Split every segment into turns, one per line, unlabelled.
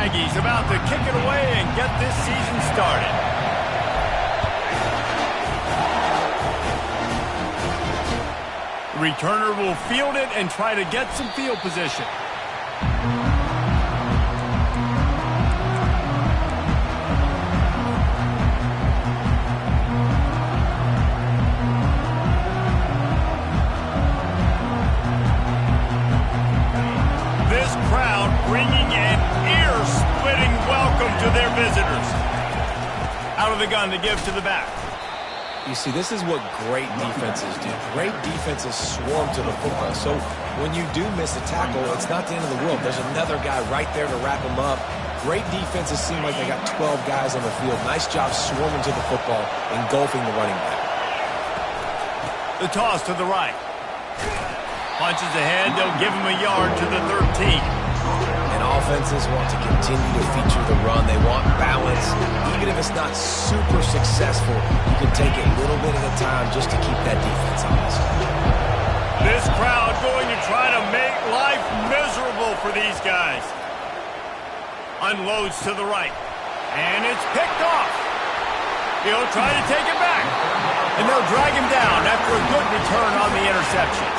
Aggies about to kick it away and get this season started. The returner will field it and try to get some field position. Bringing an ear-splitting welcome to their visitors. Out of the gun to give to the back.
You see, this is what great defenses do. Great defenses swarm to the football. So when you do miss a tackle, it's not the end of the world. There's another guy right there to wrap him up. Great defenses seem like they got 12 guys on the field. Nice job swarming to the football, engulfing the running back.
The toss to the right. Punches ahead, they'll give him a yard to the 13.
And offenses want to continue to feature the run. They want balance. Even if it's not super successful, you can take it little bit at a time just to keep that defense honest.
This crowd going to try to make life miserable for these guys. Unloads to the right. And it's picked off. He'll try to take it back. And they'll drag him down after a good return on the interception.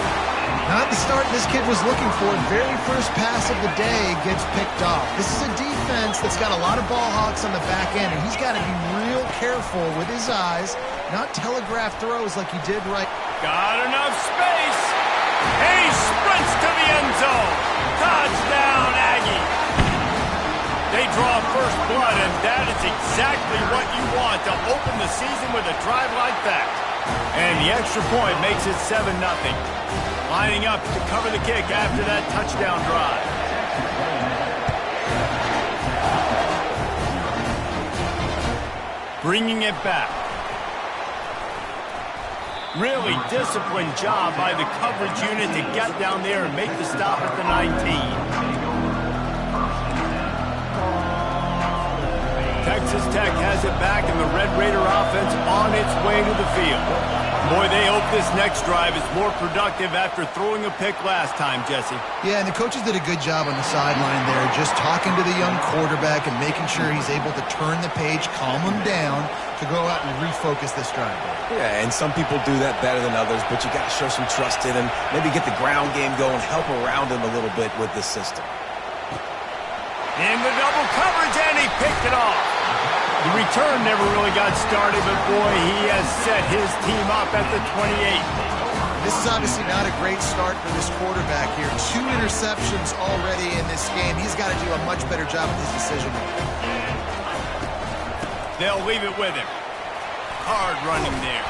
Not the start this kid was looking for. Very first pass of the day gets picked off. This is a defense that's got a lot of ball hawks on the back end, and he's got to be real careful with his eyes, not telegraph throws like he did right.
Got enough space. And he sprints to the end zone. Touchdown, Aggie. They draw first blood, and that is exactly what you want to open the season with a drive like that. And the extra point makes it 7-0. Lining up to cover the kick after that touchdown drive. Bringing it back. Really disciplined job by the coverage unit to get down there and make the stop at the 19. Texas Tech has it back, and the Red Raider offense on its way to the field. Boy, they hope this next drive is more productive after throwing a pick last time, Jesse.
Yeah, and the coaches did a good job on the sideline there, just talking to the young quarterback and making sure he's able to turn the page, calm him down to go out and refocus this drive.
Yeah, and some people do that better than others, but you got to show some trust in him, maybe get the ground game going, help around him a little bit with this system.
In the double coverage, and he picked it off. The return never really got started, but boy, he has set his team up at the 28.
This is obviously not a great start for this quarterback here. 2 interceptions already in this game. He's got to do a much better job with his decision.
They'll leave it with him. Hard running there.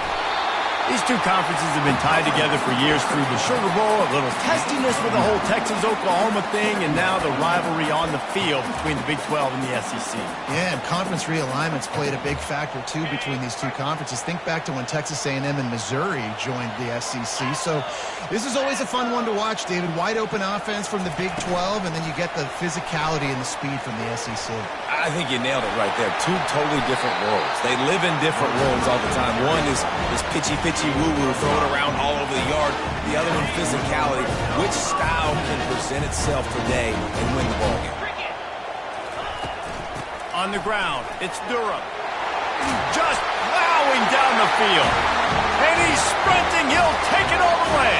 These two conferences have been tied together for years through the Sugar Bowl, a little testiness with the whole Texas-Oklahoma thing, and now the rivalry on the field between the Big 12 and the SEC.
Yeah, and conference realignments played a big factor, too, between these two conferences. Think back to when Texas A&M and Missouri joined the SEC. So this is always a fun one to watch, David. Wide open offense from the Big 12, and then you get the physicality and the speed from the SEC.
I think you nailed it right there. 2 totally different worlds. They live in different worlds all the time. One is pitchy woo-woo, throw it around all over the yard. The other one, physicality. Which style can present itself today and win the ball game?
On the ground, it's Durham. Just plowing down the field. And he's sprinting. He'll take it all the way.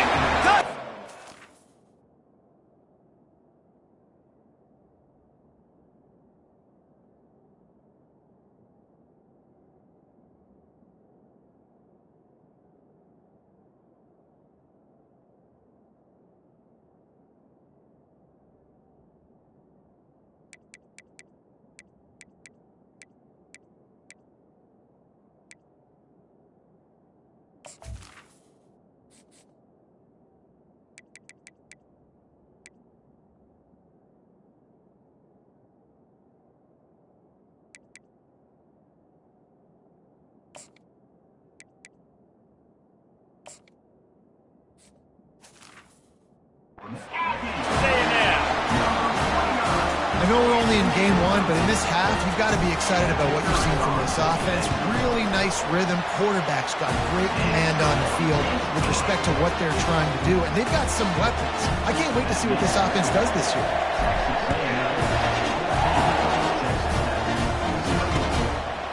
I know we're only in game 1, but in this half, you've got to be excited about what you've seen from this offense. Really nice rhythm. Quarterback's got great command on the field with respect to what they're trying to do, and they've got some weapons. I can't wait to see what this offense does this year.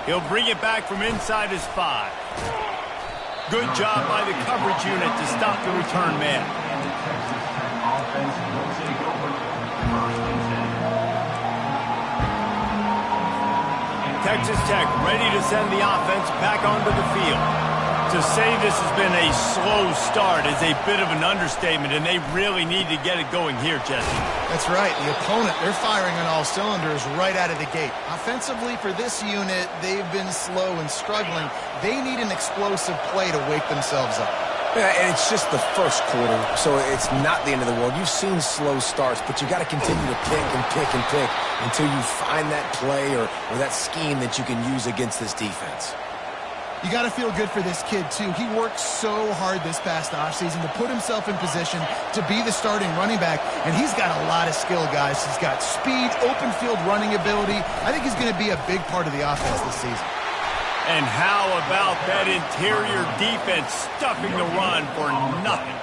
He'll bring it back from inside his 5. Good job by the coverage unit to stop the return man. Texas Tech ready to send the offense back onto the field. To say this has been a slow start is a bit of an understatement, and they really need to get it going here, Jesse.
That's right. The opponent, they're firing on all cylinders right out of the gate. Offensively, for this unit, they've been slow and struggling. They need an explosive play to wake themselves up.
Yeah, and it's just the first quarter, so it's not the end of the world. You've seen slow starts, but you got to continue to pick and pick and pick until you find that play or that scheme that you can use against this defense.
You got to feel good for this kid, too. He worked so hard this past offseason to put himself in position to be the starting running back, and he's got a lot of skill, guys. He's got speed, open field running ability. I think he's going to be a big part of the offense this season.
And how about that interior defense stuffing the run for nothing?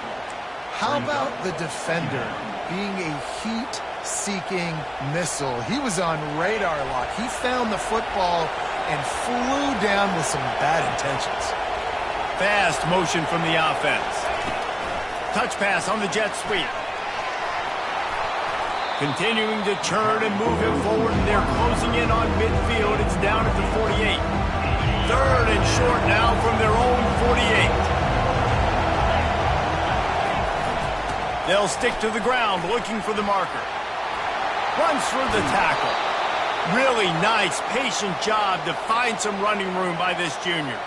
How about the defender being a heat-seeking missile? He was on radar lock. He found the football and flew down with some bad intentions.
Fast motion from the offense. Touch pass on the jet sweep. Continuing to churn and move him forward, and they're closing in on midfield. It's down at the 48. 3rd and short now from their own 48. They'll stick to the ground looking for the marker. Runs through the tackle. Really nice, patient job to find some running room by this junior.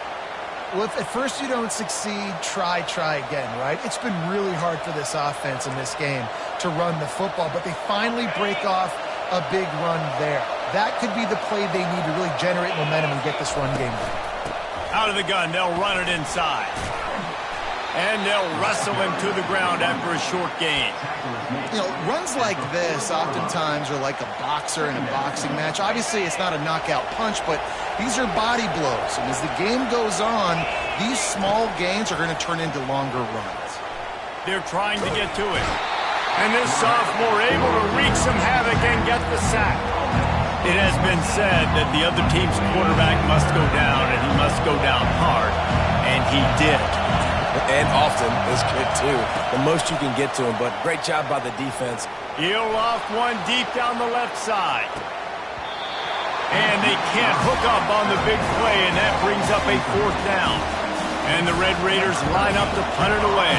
Well, if at first you don't succeed, try again, right? It's been really hard for this offense in this game to run the football, but they finally break off a big run there. That could be the play they need to really generate momentum and get this run game going.
Out of the gun, they'll run it inside. And they'll wrestle him to the ground after a short gain.
You know, runs like this oftentimes are like a boxer in a boxing match. Obviously, it's not a knockout punch, but these are body blows. And as the game goes on, these small gains are going to turn into longer runs.
They're trying to get to it. And this sophomore able to wreak some havoc and get the sack. It has been said that the other team's quarterback must go down, and he must go down hard. And he did.
And often is good, too. The most you can get to him, but great job by the defense.
He'll off one deep down the left side. And they can't hook up on the big play, and that brings up a 4th down. And the Red Raiders line up to punt it away.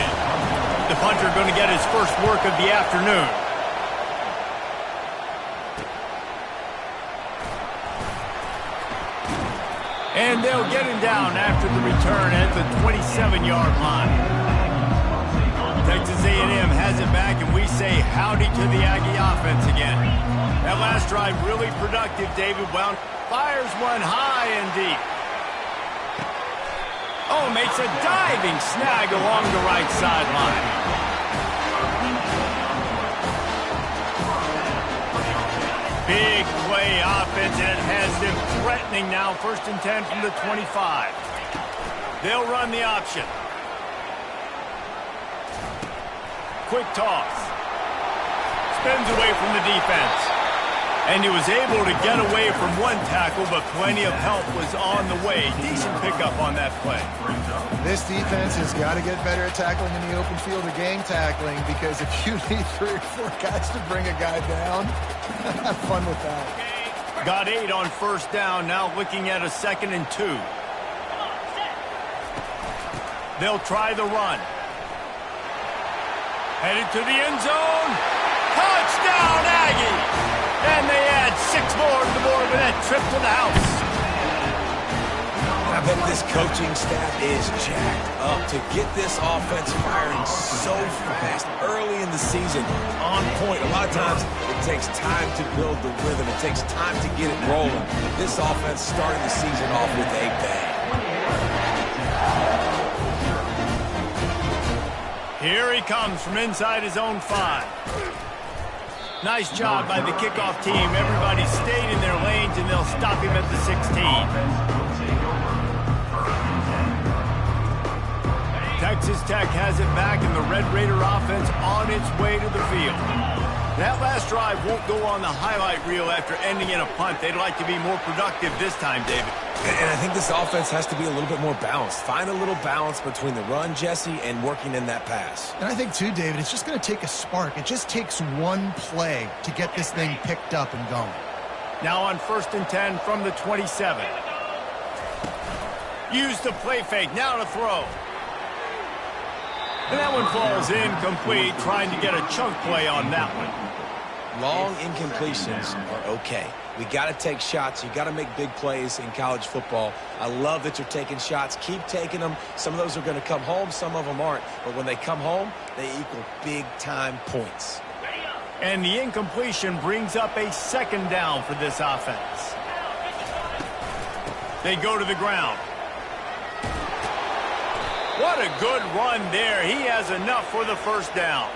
The punter going to get his first work of the afternoon. And they'll get him down after the return at the 27-yard line. Texas A&M has it back, and we say howdy to the Aggie offense again. That last drive really productive. David Wound fires one high and deep. Oh, makes a diving snag along the right sideline. Big play offense, and it has them threatening now. 1st and 10 from the 25. They'll run the option. Quick toss. Spins away from the defense. And he was able to get away from one tackle, but plenty of help was on the way. Decent pickup on that play.
This defense has got to get better at tackling in the open field or game tackling, because if you need 3 or 4 guys to bring a guy down, have fun with that.
Got 8 on 1st down, now looking at a 2nd and 2. They'll try the run. Headed to the end zone. Touchdown, Aggie! And they add 6 more to the board with that trip to the house.
I bet this coaching staff is jacked up to get this offense firing so fast early in the season, on point. A lot of times it takes time to build the rhythm. It takes time to get it rolling. This offense starting the season off with a bang.
Here he comes from inside his own 5. Nice job by the kickoff team. Everybody stayed in their lanes, and they'll stop him at the 16. Texas Tech has it back, and the Red Raider offense on its way to the field. That last drive won't go on the highlight reel after ending in a punt. They'd like to be more productive this time, David.
And I think this offense has to be a little bit more balanced. Find a little balance between the run, Jesse, and working in that pass.
And I think, too, David, it's just going to take a spark. It just takes one play to get this thing picked up and going.
Now on 1st and 10 from the 27. Use the play fake. Now to throw. And that one falls incomplete, trying to get a chunk play on that one.
Long incompletions are okay. We got to take shots. You got to make big plays in college football. I love that you're taking shots. Keep taking them. Some of those are going to come home. Some of them aren't. But when they come home, they equal big-time points.
And the incompletion brings up a 2nd down for this offense. They go to the ground. What a good run there. He has enough for the 1st down.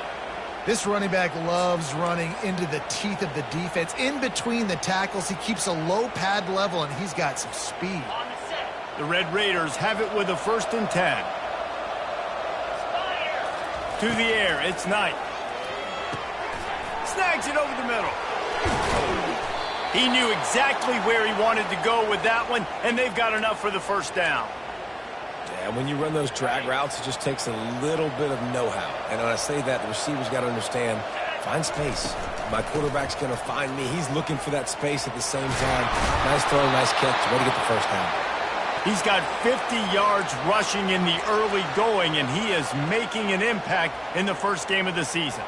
This running back loves running into the teeth of the defense. In between the tackles, he keeps a low pad level, and he's got some speed.
The Red Raiders have it with a 1st and 10. To the air, it's Knight. Snags it over the middle. He knew exactly where he wanted to go with that one, and they've got enough for the 1st down.
And when you run those drag routes, it just takes a little bit of know-how. And when I say that, the receiver's got to understand, find space. My quarterback's going to find me. He's looking for that space at the same time. Nice throw, nice catch. Way to get the 1st down.
He's got 50 yards rushing in the early going, and he is making an impact in the 1st game of the season.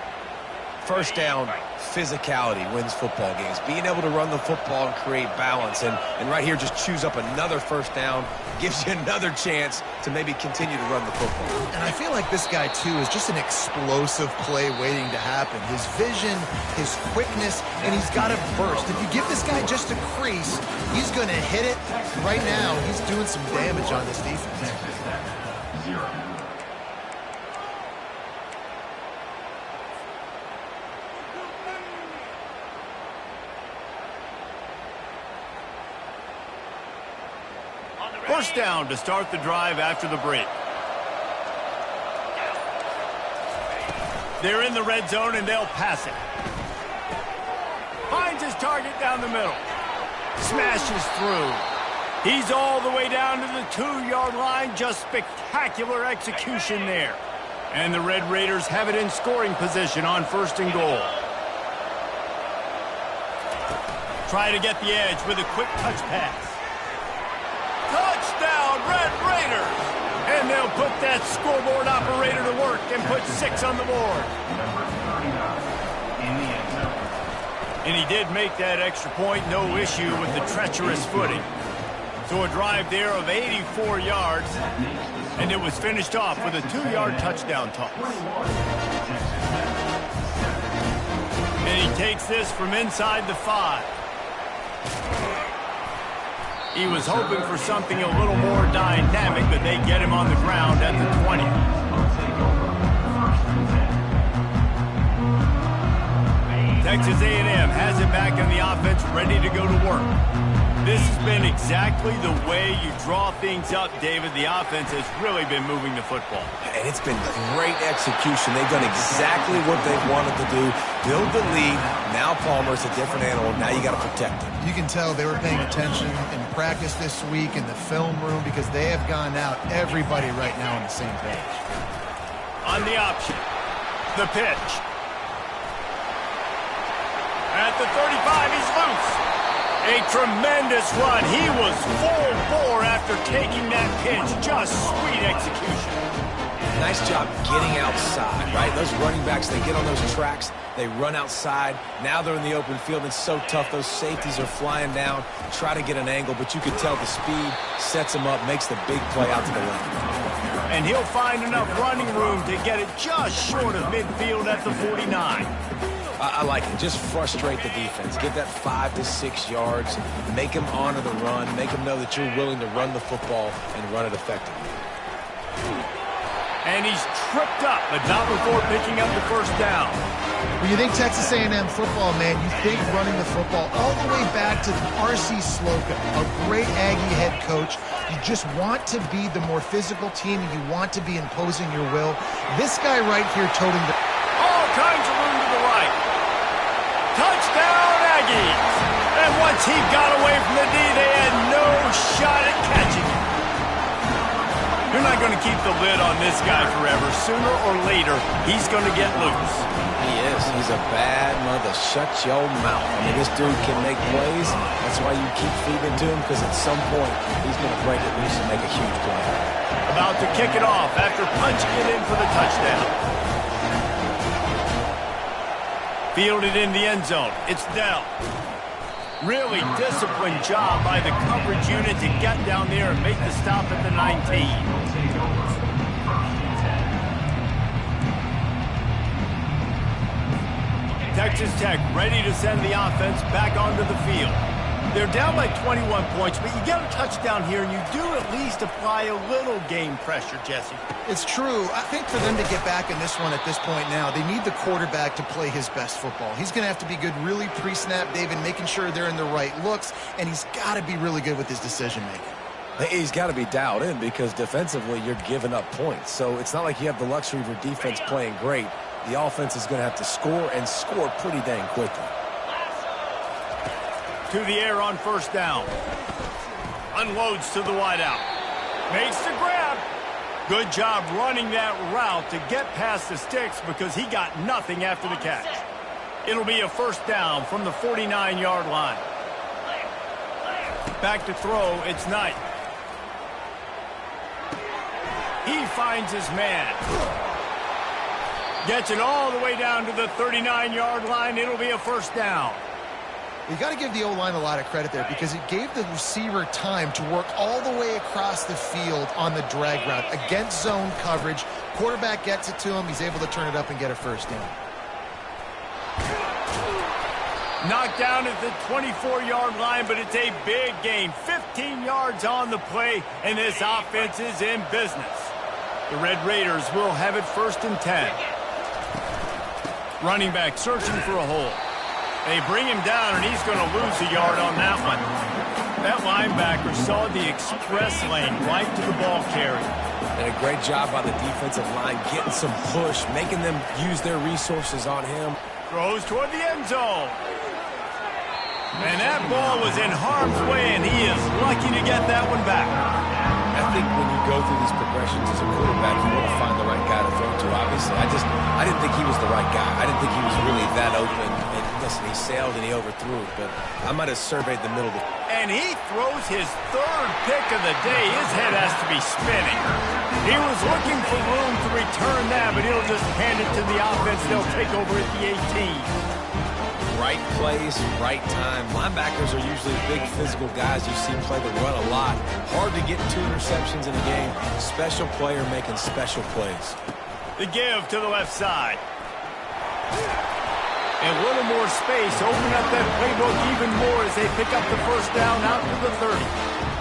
1st down, physicality wins football games. Being able to run the football and create balance. And right here, just choose up another 1st down. Gives you another chance to maybe continue to run the football.
And I feel like this guy, too, is just an explosive play waiting to happen. His vision, his quickness, and he's got a burst. If you give this guy just a crease, he's going to hit it. Right now, he's doing some damage on this defense.
0.
First down to start the drive after the break. They're in the red zone, and they'll pass it. Finds his target down the middle. Smashes through. He's all the way down to the 2-yard line. Just spectacular execution there. And the Red Raiders have it in scoring position on 1st and goal. Try to get the edge with a quick touch pass. Touchdown, Red Raiders! And they'll put that scoreboard operator to work and put 6 on the board.
Number 39 in the end zone.
And he did make that extra point, no issue with the treacherous footing. So a drive there of 84 yards, and it was finished off with a 2-yard touchdown toss. And he takes this from inside the 5. He was hoping for something a little more dynamic, but they get him on the ground at the 20. Texas A&M has it back on the offense, ready to go to work. This has been exactly the way you draw things up, David. The offense has really been moving the football.
And it's been great execution. They've done exactly what they've wanted to do. Build the lead. Now Palmer's a different animal. Now you got to protect him.
You can tell they were paying attention in practice this week in the film room because they have gone out, everybody right now on the same page.
On the option, the pitch. At the 35, he's loose. A tremendous run. He was full bore after taking that pitch. Just sweet execution.
Nice job getting outside, right? Those running backs, they get on those tracks, they run outside. Now they're in the open field. It's so tough. Those safeties are flying down, try to get an angle, but you can tell the speed sets him up, makes the big play out to the left.
And he'll find enough running room to get it just short of midfield at the 49.
I like it. Just frustrate the defense. Get that 5 to 6 yards. Make them honor the run. Make them know that you're willing to run the football and run it effectively.
And he's tripped up, but not before picking up the 1st down.
When you think Texas A&M football, man, you think running the football all the way back to R.C. Slocum, a great Aggie head coach. You just want to be the more physical team, and you want to be imposing your will. This guy right here toting the...
All kinds of room to the right. knees. And once he got away from the knee, they had no shot at catching him. You're not going to keep the lid on this guy forever. Sooner or later, he's going to get loose.
He is. He's a bad mother. Shut your mouth. I mean, this dude can make plays. That's why you keep feeding to him, because at some point, he's going to break it loose and make a huge play.
About to kick it off after punching it in for the touchdown. Fielded in the end zone. It's Dell. Really disciplined job by the coverage unit to get down there and make the stop at the 19. Texas Tech ready to send the offense back onto the field. They're down by 21 points, but you get a touchdown here, and you do at least apply a little game pressure, Jesse.
It's true. I think for them to get back in this one at this point now, they need the quarterback to play his best football. He's going to have to be good really pre-snap, David, making sure they're in the right looks, and he's got to be really good with his decision-making.
He's got to be dialed in because defensively you're giving up points. So it's not like you have the luxury of your defense playing great. The offense is going to have to score and score pretty dang quickly.
To the air on first down. Unloads to the wideout. Makes the grab. Good job running that route to get past the sticks because he got nothing after the catch. It'll be a first down from the 49-yard line. Back to throw, it's Knight. He finds his man. Gets it all the way down to the 39-yard line. It'll be a first down.
You got to give the O-line a lot of credit there because it gave the receiver time to work all the way across the field on the drag route against zone coverage. Quarterback gets it to him. He's able to turn it up and get a first down.
Knocked down at the 24-yard line, but it's a big gain. 15 yards on the play, and this offense is in business. The Red Raiders will have it first and 10. Running back searching for a hole. They bring him down, and he's going to lose a yard on that one. That linebacker saw the express lane right to the ball carrier.
And a great job by the defensive line getting some push, making them use their resources on him.
Throws toward the end zone. And that ball was in harm's way, and he is lucky to get that one back.
I think when you go through these progressions as a quarterback, you want to find the right guy to throw to, obviously. I didn't think he was the right guy. I didn't think he was really that open. And listen, he sailed and he overthrew it, but I might have surveyed the middle.
And he throws his third pick of the day. His head has to be spinning. He was looking for room to return that, but he'll just hand it to the offense. They'll take over at the 18.
Right place, right time. Linebackers are usually big physical guys. You see play the run a lot. Hard to get 2 interceptions in a game. Special player making special plays.
The give to the left side. And a little more space. Open up that playbook even more as they pick up the first down out to the 30.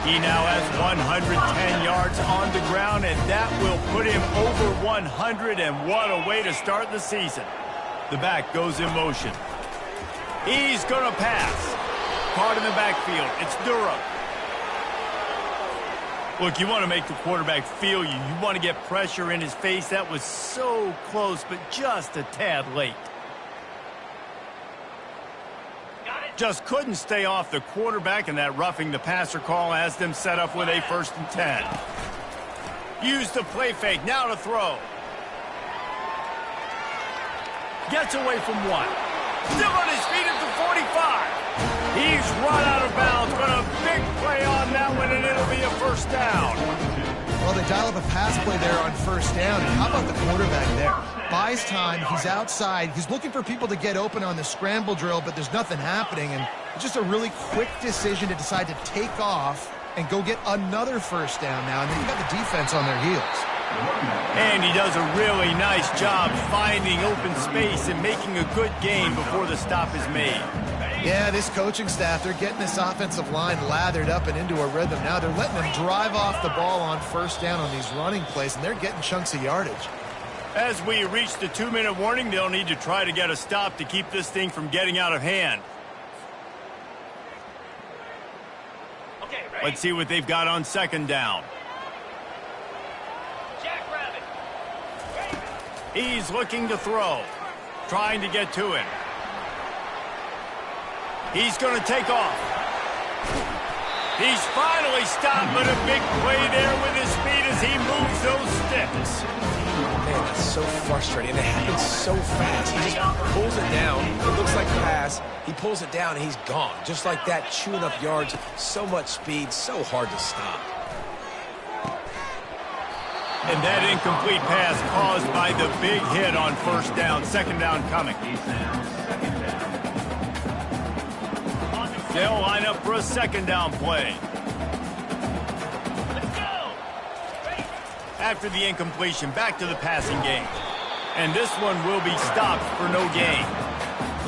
He now has 110 yards on the ground, and that will put him over 100. And what a way to start the season. The back goes in motion. He's going to pass. Caught in the backfield. It's Durham. Look, you want to make the quarterback feel you. You want to get pressure in his face. That was so close, but just a tad late. Just couldn't stay off the quarterback, and that roughing the passer call has them set up with a first and 10. Use the play fake. Now to throw. Gets away from one. Still on his feet at the 45. He's run out of bounds, but a big play on that one, and it'll be a first down.
Well, they dial up a pass play there on first down, and how about the quarterback there? Buys time, he's outside, he's looking for people to get open on the scramble drill, but there's nothing happening, and it's just a really quick decision to decide to take off and go get another first down now, and then you got the defense on their heels.
And he does a really nice job finding open space and making a good gain before the stop is made.
Yeah, this coaching staff, they're getting this offensive line lathered up and into a rhythm now. They're letting them drive off the ball on first down on these running plays, and they're getting chunks of yardage.
As we reach the 2-minute warning, they'll need to try to get a stop to keep this thing from getting out of hand. Let's see what they've got on second down. He's looking to throw, trying to get to him. He's going to take off. He's finally stopped, but a big play there with his speed as he moves those sticks.
Man, that's so frustrating. And it happens so fast. He just pulls it down. It looks like a pass. He pulls it down, and he's gone. Just like that, chewing up yards. So much speed, so hard to stop.
And that incomplete pass caused by the big hit on first down. Second down coming. They'll line up for a second down play. Let's go. After the incompletion, back to the passing game. And this one will be stopped for no gain.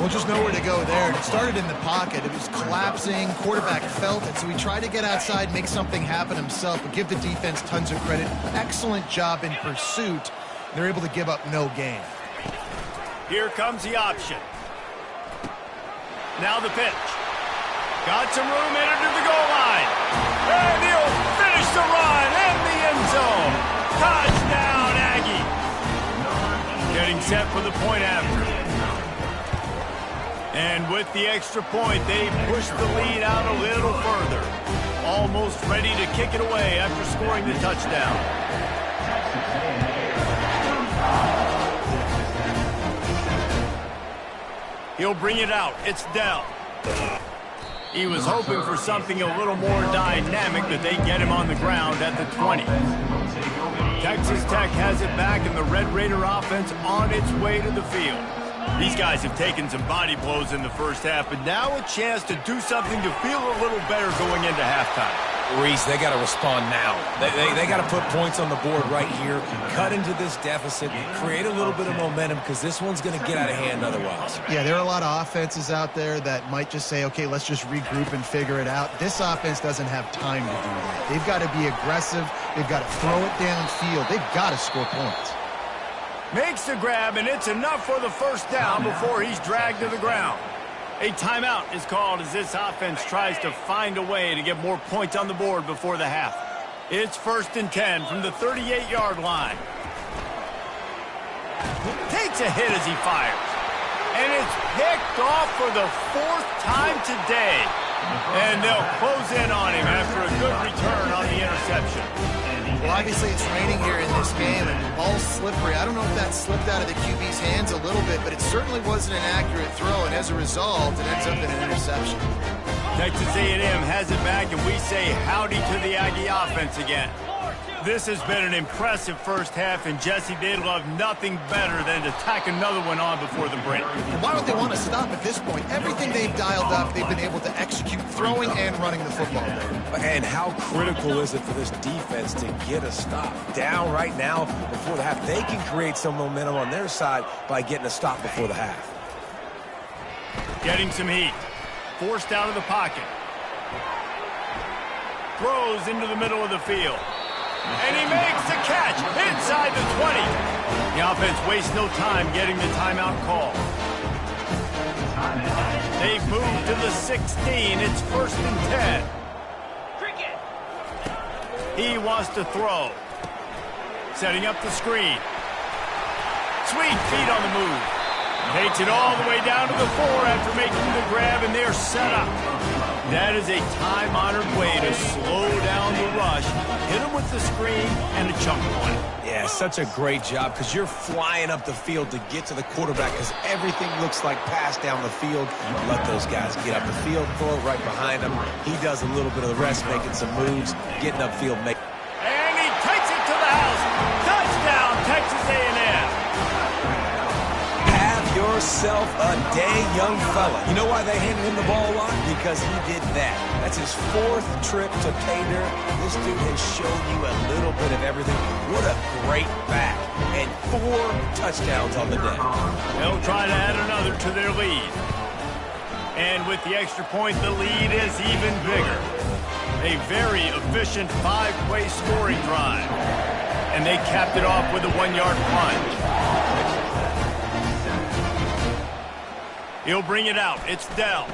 Well, just nowhere to go there. It started in the pocket. It was collapsing. Quarterback felt it, so he tried to get outside, make something happen himself, but give the defense tons of credit. Excellent job in pursuit. They're able to give up no gain.
Here comes the option. Now the pitch. Got some room entered to the goal line. And he'll finish the run in the end zone. Touchdown, Aggie. Getting set for the point after. And with the extra point, they push the lead out a little further. Almost ready to kick it away after scoring the touchdown. He'll bring it out. It's Dell. He was hoping for something a little more dynamic, but they get him on the ground at the 20. Texas Tech has it back, and the Red Raider offense on its way to the field. These guys have taken some body blows in the first half, but now a chance to do something to feel a little better going into halftime.
Reese, they got to respond now. They got to put points on the board right here, cut into this deficit, create a little bit of momentum, because this one's going to get out of hand otherwise.
Yeah, there are a lot of offenses out there that might just say, okay, let's just regroup and figure it out. This offense doesn't have time to do that. They've got to be aggressive. They've got to throw it downfield. They've got to score points.
Makes the grab, and it's enough for the first down before he's dragged to the ground. A timeout is called as this offense tries to find a way to get more points on the board before the half. It's 1st and 10 from the 38-yard line. Takes a hit as he fires. And it's picked off for the 4th time today. And they'll close in on him after a good return on the interception.
Well, obviously it's raining here in this game, and the ball's slippery. I don't know if that slipped out of the QB's hands a little bit, but it certainly wasn't an accurate throw, and as a result, it ends up in an interception.
Texas A&M has it back, and we say howdy to the Aggie offense again. This has been an impressive first half, and Jesse, they'd love nothing better than to tack another one on before the break.
And why would they want to stop at this point? Everything they've dialed up, they've been able to execute throwing and running the football.
And how critical is it for this defense to get a stop? Down right now before the half. They can create some momentum on their side by getting a stop before the half.
Getting some heat. Forced out of the pocket. Throws into the middle of the field. And he makes the catch inside the 20. The offense wastes no time getting the timeout call. They've moved to the 16. It's 1st and 10. He wants to throw. Setting up the screen. Sweet feet on the move. Takes it all the way down to the 4 after making the grab, and they're set up. That is a time-honored way to slow down the rush, hit him with the screen, and a chunk play.
Yeah, such a great job, because you're flying up the field to get to the quarterback, because everything looks like pass down the field. Let those guys get up the field, throw it right behind him. He does a little bit of the rest, making some moves, getting upfield.
And he takes it to the house. Touchdown, Texas A&M.
Yourself a dang young fella. You know why they handed him the ball a lot? Because he did that. That's his 4th trip to pay dirt. This dude has shown you a little bit of everything. What a great back. And 4 touchdowns on the day.
They'll try to add another to their lead. And with the extra point, the lead is even bigger. A very efficient 5-play scoring drive. And they capped it off with a 1-yard plunge. He'll bring it out. It's Dell.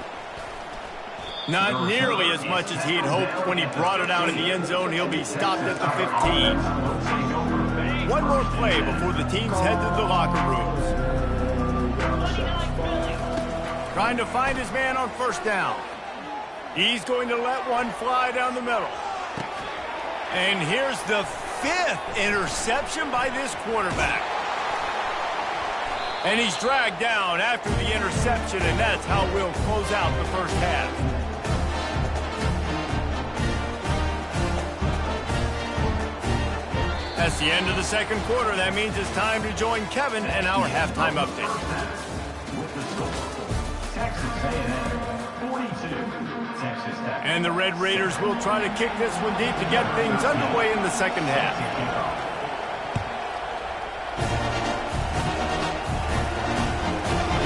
Not nearly as much as he had hoped when he brought it out in the end zone. He'll be stopped at the 15. One more play before the teams head to the locker rooms. Trying to find his man on first down. He's going to let one fly down the middle. And here's the 5th interception by this quarterback. And he's dragged down after the interception, and that's how we'll close out the first half. That's the end of the second quarter. That means it's time to join Kevin and our halftime update.
With the score, Texas A&M 42, Texas Tech.
And the Red Raiders will try to kick this one deep to get things underway in the second half.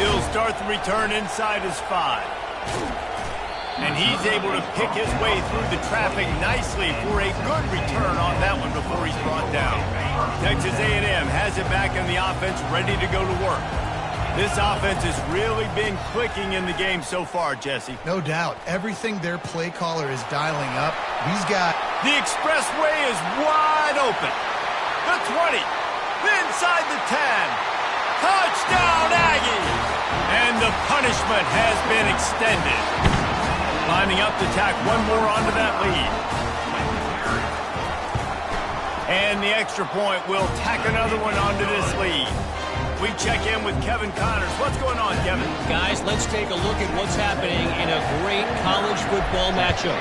He'll start the return inside his 5. And he's able to pick his way through the traffic nicely for a good return on that one before he's brought down. Texas A&M has it back in the offense, ready to go to work. This offense has really been clicking in the game so far, Jesse.
No doubt. Everything their play caller is dialing up, he's got...
The expressway is wide open. The 20. Inside the 10. Touchdown, Aggies! And the punishment has been extended. Lining up to tack one more onto that lead. And the extra point will tack another one onto this lead. We check in with Kevin Connors. What's going on, Kevin?
Guys, let's take a look at what's happening in a great college football matchup.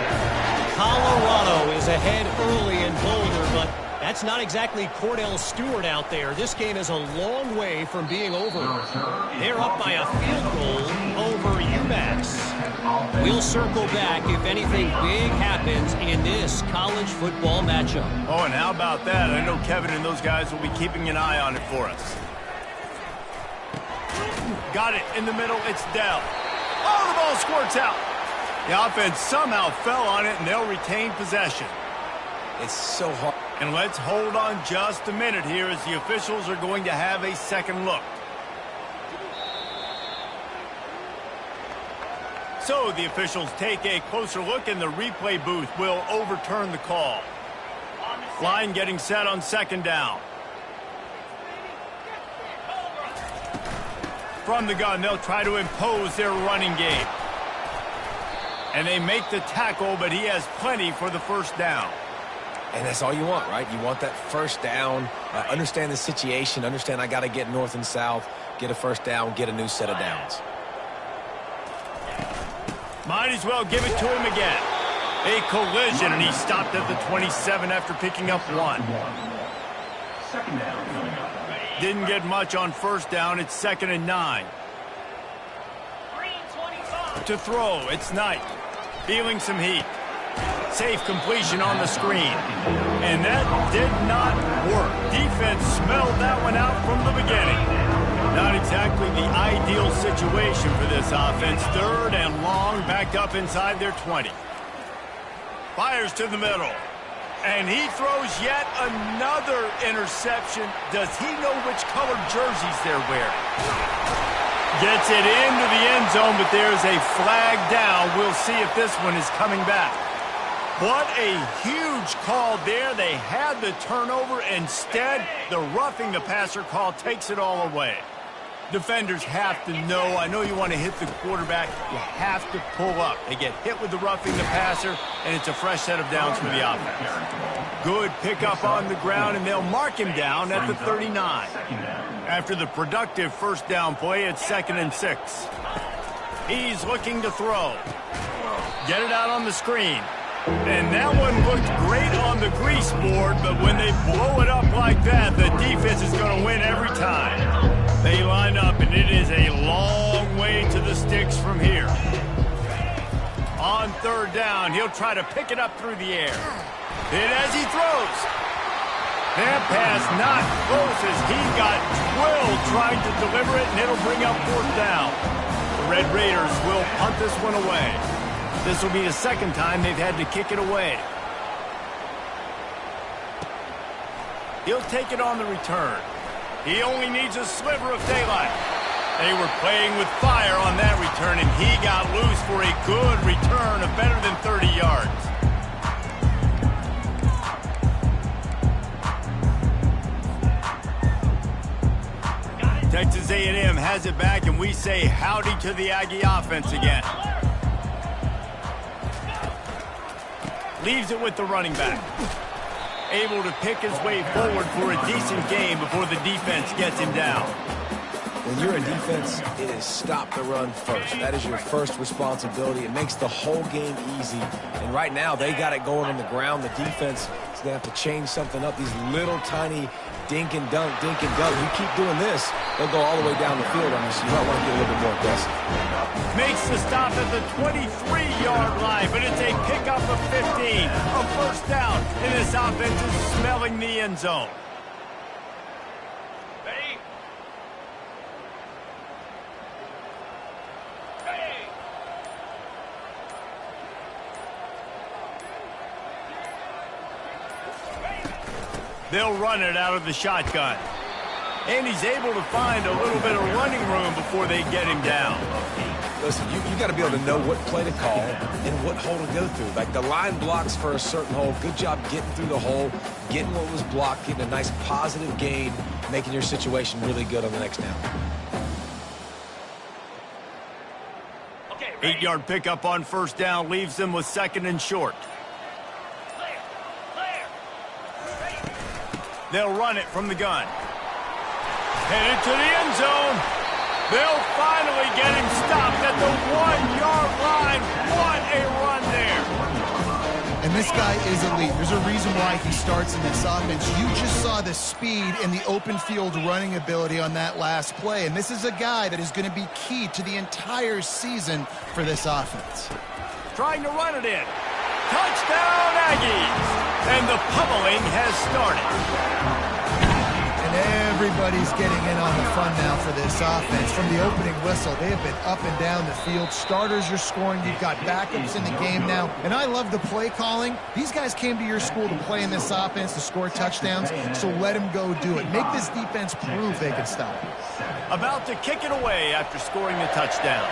Colorado is ahead early in Boulder, but that's not exactly Cordell Stewart out there. This game is a long way from being over. They're up by a field goal over UMass. We'll circle back if anything big happens in this college football matchup.
Oh, and how about that? I know Kevin and those guys will be keeping an eye on it for us. Got it in the middle. It's Dell. Oh, the ball squirts out. The offense somehow fell on it, and they'll retain possession.
It's so hard.
And let's hold on just a minute here as the officials are going to have a second look. So the officials take a closer look, and the replay booth will overturn the call. Line getting set on second down. From the gun, they'll try to impose their running game. And they make the tackle, but he has plenty for the first down.
And that's all you want, right? You want that first down, understand the situation, understand I got to get north and south, get a first down, get a new set of downs.
Might as well give it to him again. A collision, and he stopped at the 27 after picking up 1.
Second down coming up.
Didn't get much on first down. It's 2nd and 9. To throw, it's Knight. Feeling some heat. Safe completion on the screen. And that did not work. Defense smelled that one out from the beginning. Not exactly the ideal situation for this offense. 3rd and long, backed up inside their 20. Fires to the middle. And he throws yet another interception. Does he know which colored jerseys they're wearing? Gets it into the end zone, but there's a flag down. We'll see if this one is coming back. What a huge call there. They had the turnover. Instead, the roughing the passer call takes it all away. Defenders have to know. I know you want to hit the quarterback. You have to pull up. They get hit with the roughing the passer, and it's a fresh set of downs for the offense. Good pickup on the ground, and they'll mark him down at the 39. After the productive first down play, it's 2nd and 6. He's looking to throw. Get it out on the screen. And that one looked great on the grease board, but when they blow it up like that, the defense is going to win every time. They line up, and it is a long way to the sticks from here. On 3rd down, he'll try to pick it up through the air. And as he throws, that pass not close as he got twilled trying to deliver it, and it'll bring up 4th down. The Red Raiders will punt this one away. This will be the 2nd time they've had to kick it away. He'll take it on the return. He only needs a sliver of daylight. They were playing with fire on that return, and he got loose for a good return of better than 30 yards. Texas A&M has it back, and we say howdy to the Aggie offense again. Leaves it with the running back. Able to pick his way forward for a decent game before the defense gets him down.
When you're in defense, it is stop the run first. That is your first responsibility. It makes the whole game easy. And right now, they got it going on the ground. The defense is going to have to change something up. These little tiny dink and dunk, dink and dunk. You keep doing this, they'll go all the way down the field on you, so you might want to get a little bit more aggressive.
Makes the stop at the 23-yard line, but it's a pickup of 15. A first down, and this offense is smelling the end zone. Ready? They'll run it out of the shotgun. And he's able to find a little bit of running room before they get him down.
Listen, you got to be able to know what play to call and what hole to go through. Like the line blocks for a certain hole. Good job getting through the hole, getting what was blocked, getting a nice positive gain, making your situation really good on the next down.
8-yard pickup on first down leaves them with second and short. They'll run it from the gun. Headed to the end zone. They'll finally get him stopped at the 1-yard line. What a run there.
And this guy is elite. There's a reason why he starts in this offense. You just saw the speed and the open field running ability on that last play. And this is a guy that is going to be key to the entire season for this offense.
Trying to run it in. Touchdown, Aggies. And the pummeling has started.
Everybody's getting in on the fun now for this offense. From the opening whistle, they have been up and down the field. Starters are scoring. You've got backups in the game now. And I love the play calling. These guys came to your school to play in this offense to score touchdowns, so let them go do it. Make this defense prove they can stop it.
About to kick it away after scoring the touchdown.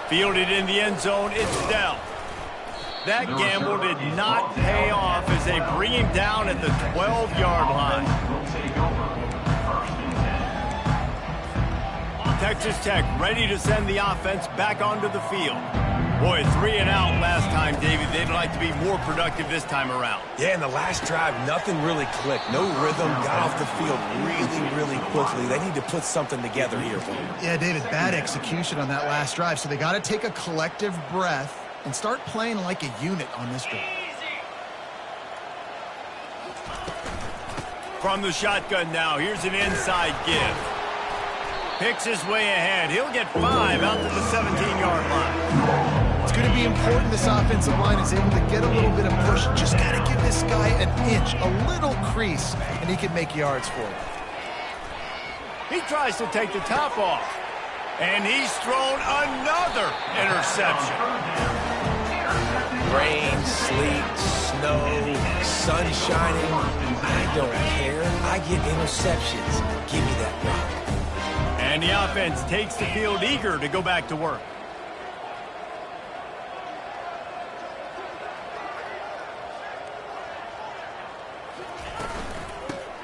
Fielded in the end zone, it's Dell. That gamble did not pay off as they bring him down at the 12-yard line. Texas Tech ready to send the offense back onto the field. Boy, 3 and out last time, David. They'd like to be more productive this time around.
Yeah, in the last drive, nothing really clicked. No rhythm, got off the field really quickly. They need to put something together here.
Yeah, David, bad execution on that last drive, so they got to take a collective breath and start playing like a unit on this drive.
From the shotgun now, here's an inside give. Picks his way ahead. He'll get 5 out to the 17-yard line.
It's going to be important this offensive line is able to get a little bit of push. Just got to give this guy an inch, a little crease, and he can make yards for it.
He tries to take the top off. And he's thrown another interception.
Rain, sleet, snow, sun shining. I don't care. I get interceptions. Give me that rock.
And the offense takes the field eager to go back to work.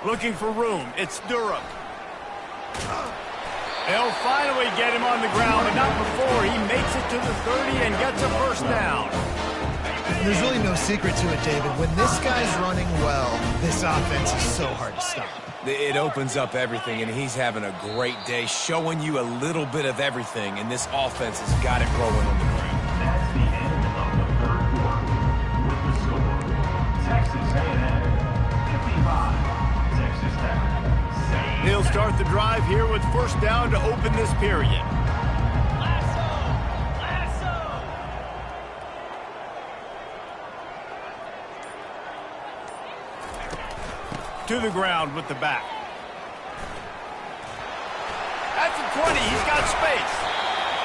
Looking for room. It's Durham. They'll finally get him on the ground, but not before he makes it to the 30 and gets a first down.
There's really no secret to it, David. When this guy's running well, this offense is so hard to stop.
It opens up everything, and he's having a great day, showing you a little bit of everything, and this offense has got it rolling on the ground.
That's the end of the third quarter. With the score, Texas A&M 55, Texas Tech 7.
He'll start the drive here with first down to open this period. To the ground with the back. At the 20, he's got space.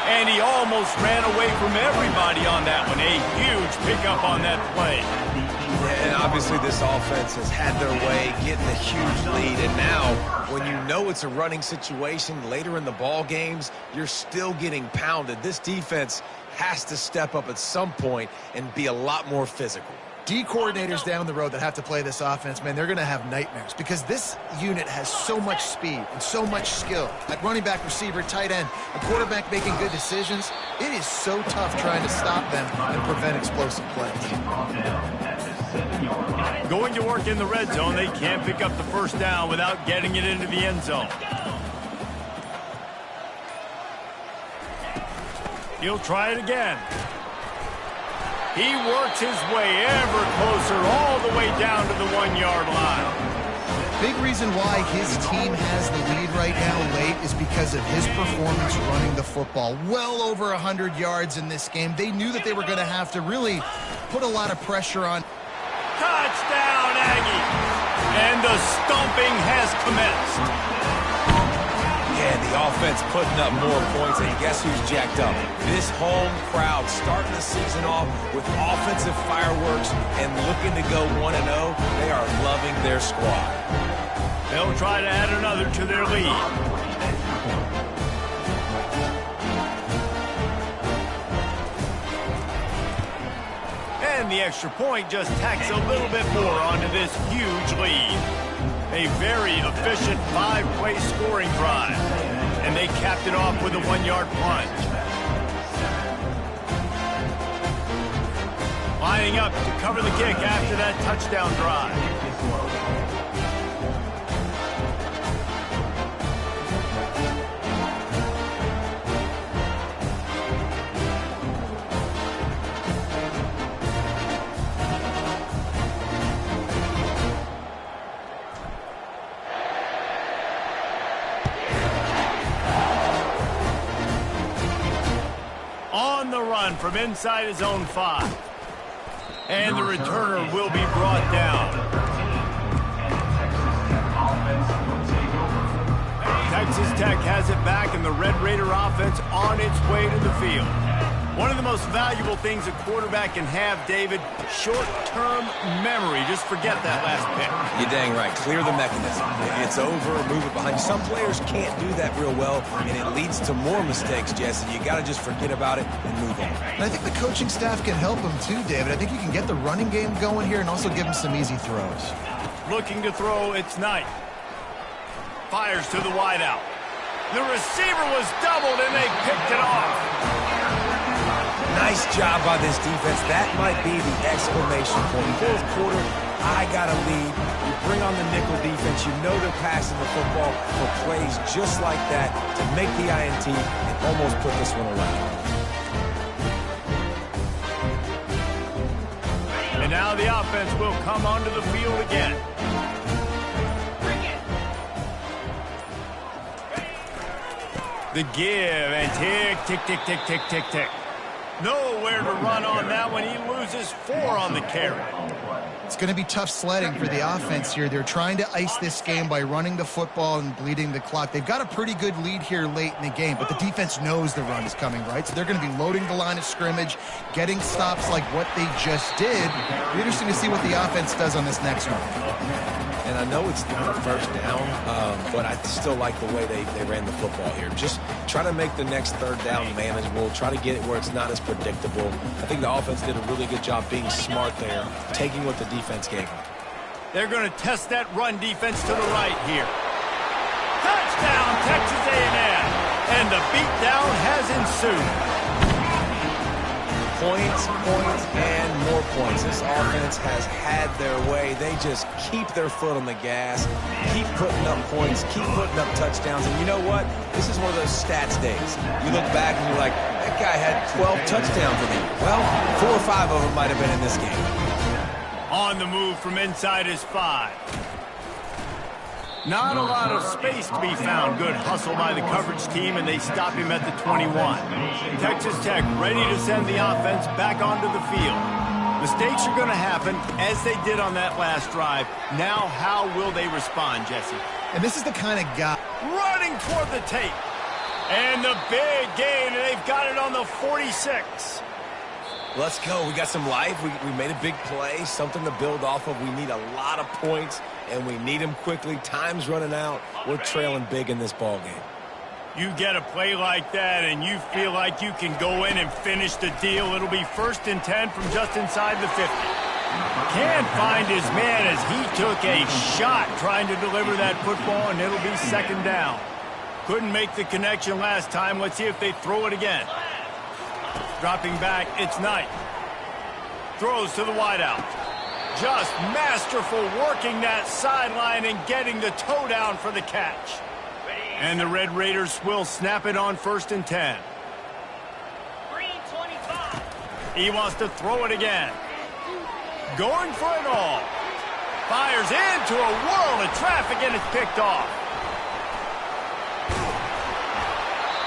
And he almost ran away from everybody on that one. A huge pickup on that play.
And obviously this offense has had their way, getting a huge lead. And now, when you know it's a running situation later in the ball games, you're still getting pounded. This defense has to step up at some point and be a lot more physical.
D coordinators down the road that have to play this offense, man, they're going to have nightmares because this unit has so much speed and so much skill. At running back, receiver, tight end, a quarterback making good decisions, it is so tough trying to stop them and prevent explosive plays.
Going to work in the red zone, they can't pick up the first down without getting it into the end zone. He'll try it again. He works his way ever closer all the way down to the 1-yard line.
Big reason why his team has the lead right now late is because of his performance running the football. Well over 100 yards in this game. They knew that they were going to have to really put a lot of pressure on.
Touchdown, Aggie! And the stomping has commenced.
Yeah, the offense putting up more points, and guess who's jacked up? This home crowd starting the season off with offensive fireworks and looking to go 1-0. They are loving their squad.
They'll try to add another to their lead. And the extra point just tacks a little bit more onto this huge lead. A very efficient 5-play scoring drive. And they capped it off with a 1-yard plunge. Lining up to cover the kick after that touchdown drive. On the run from inside his own 5. And the returner will be brought down. Texas Tech has it back, and the Red Raider offense on its way to the field. One of the most valuable things a quarterback can have, David, short-term memory. Just forget that last pick.
You're dang right. Clear the mechanism. It's over, move it behind you. Some players can't do that real well, and it leads to more mistakes, Jesse. You got to just forget about it and move on.
And I think the coaching staff can help him too, David. I think you can get the running game going here and also give him some easy throws.
Looking to throw, it's Knight. Fires to the wideout. The receiver was doubled, and they picked it off.
Nice job by this defense. That might be the exclamation point. Fourth quarter, I got a lead. You bring on the nickel defense. You know they're passing the football for plays just like that to make the INT and almost put this one away.
And now the offense will come onto the field again. The give and tick, tick, tick, tick, tick, tick, tick. Nowhere to run on that one. He loses 4 on the carry.
It's going to be tough sledding for the offense here. They're trying to ice this game by running the football and bleeding the clock. They've got a pretty good lead here late in the game, but the defense knows the run is coming, right? So they're going to be loading the line of scrimmage, getting stops like what they just did. It'll be interesting to see what the offense does on this next one.
And I know it's not a first down, but I still like the way they ran the football here. Just try to make the next third down manageable. Try to get it where it's not as predictable. I think the offense did a really good job being smart there, taking what the defense gave them.
They're going to test that run defense to the right here. Touchdown, Texas A&M. And the beatdown has ensued.
Points, points, and more points. This offense has had their way. They just keep their foot on the gas, keep putting up points, keep putting up touchdowns. And you know what? This is one of those stats days. You look back and you're like, that guy had 12 touchdowns in the year. Well, 4 or 5 of them might have been in this game.
On the move from inside his 5. Not a lot of space to be found. Good hustle by the coverage team, and they stop him at the 21. Texas Tech ready to send the offense back onto the field. Mistakes are going to happen, as they did on that last drive. Now, how will they respond, Jesse?
And this is the kind of guy
running toward the tape. And the big gain, and they've got it on the 46.
Let's go. We got some life. We made a big play, something to build off of. We need a lot of points, and we need them quickly. Time's running out. We're trailing big in this ball game.
You get a play like that, and you feel like you can go in and finish the deal. It'll be 1st and 10 from just inside the 50. Can't find his man as he took a shot trying to deliver that football, and it'll be second down. Couldn't make the connection last time. Let's see if they throw it again. Dropping back, it's Knight. Throws to the wideout. Just masterful working that sideline and getting the toe down for the catch. And the Red Raiders will snap it on 1st and 10. He wants to throw it again. Going for it all. Fires into a whirl of traffic, and it's picked off.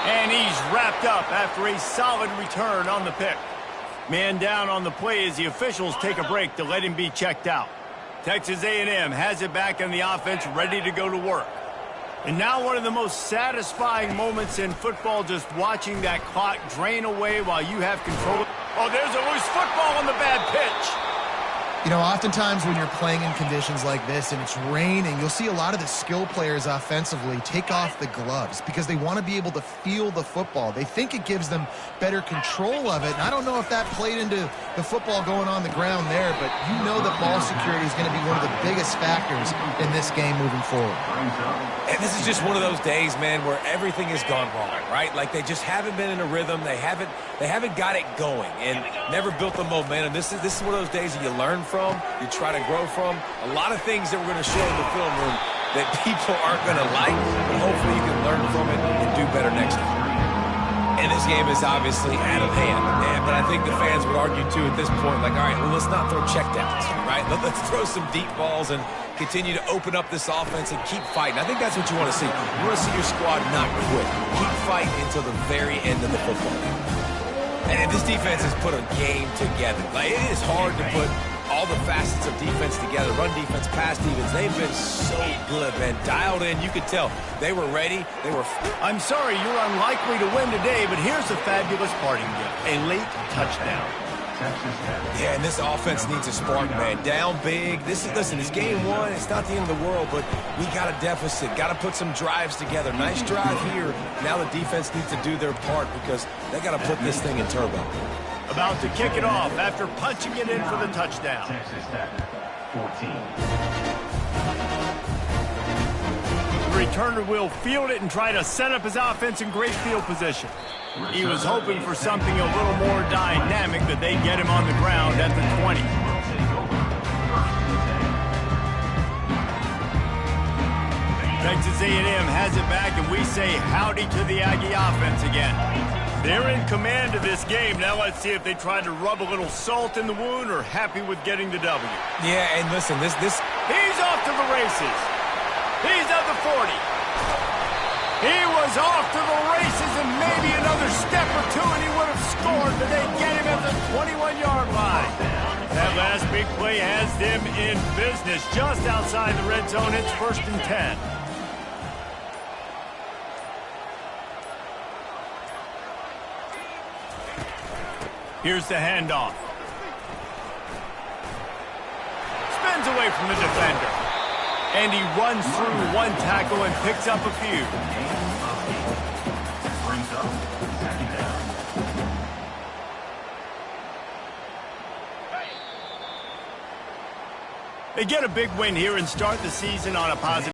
And he's wrapped up after a solid return on the pick. Man down on the play as the officials take a break to let him be checked out. Texas A&M has it back on the offense, ready to go to work. And now one of the most satisfying moments in football, just watching that clock drain away while you have control. Oh, there's a loose football on the bad pitch.
You know, oftentimes when you're playing in conditions like this and it's raining, you'll see a lot of the skill players offensively take off the gloves because they want to be able to feel the football. They think it gives them better control of it. And I don't know if that played into the football going on the ground there, but you know that ball security is going to be one of the biggest factors in this game moving forward.
And this is just one of those days, man, where everything has gone wrong, right? Like they just haven't been in a rhythm. They haven't got it going and never built the momentum. This is one of those days that you learn from, you try to grow from. A lot of things that we're going to show in the film room that people aren't going to like, but hopefully you can learn from it and do better next time. And this game is obviously out of hand. But I think the fans would argue, too, at this point, like, all right, well, let's not throw checkdowns, right? Let's throw some deep balls and continue to open up this offense and keep fighting. I think that's what you want to see. You want to see your squad not quit. Keep fighting until the very end of the football game. And this defense has put a game together. Like, it is hard to put all the facets of defense together, run defense, pass defense. They've been so good, man. Dialed in, you could tell. They were ready.
I'm sorry you're unlikely to win today, but here's a fabulous parting gift. A late touchdown.
Yeah, and this offense needs a spark, man. Down big. Listen, it's game one. It's not the end of the world, but we got a deficit. Got to put some drives together. Nice drive here. Now the defense needs to do their part because they got to put this thing in turbo.
About to kick it off after punching it in for the touchdown.
Texas Tech, 14.
The returner will field it and try to set up his offense in great field position. He was hoping for something a little more dynamic, that they get him on the ground at the 20. Texas A&M has it back, and we say howdy to the Aggie offense again. They're in command of this game. Now let's see if they try to rub a little salt in the wound or happy with getting the W.
Yeah, and listen, this...
He's off to the races. He's at the 40. He was off to the races and maybe another step or two and he would have scored, but they get him at the 21-yard line. That last big play has them in business just outside the red zone. It's 1st and 10. Here's the handoff. Spins away from the defender. And he runs through one tackle and picks up a few. They get a big win here and start the season on a positive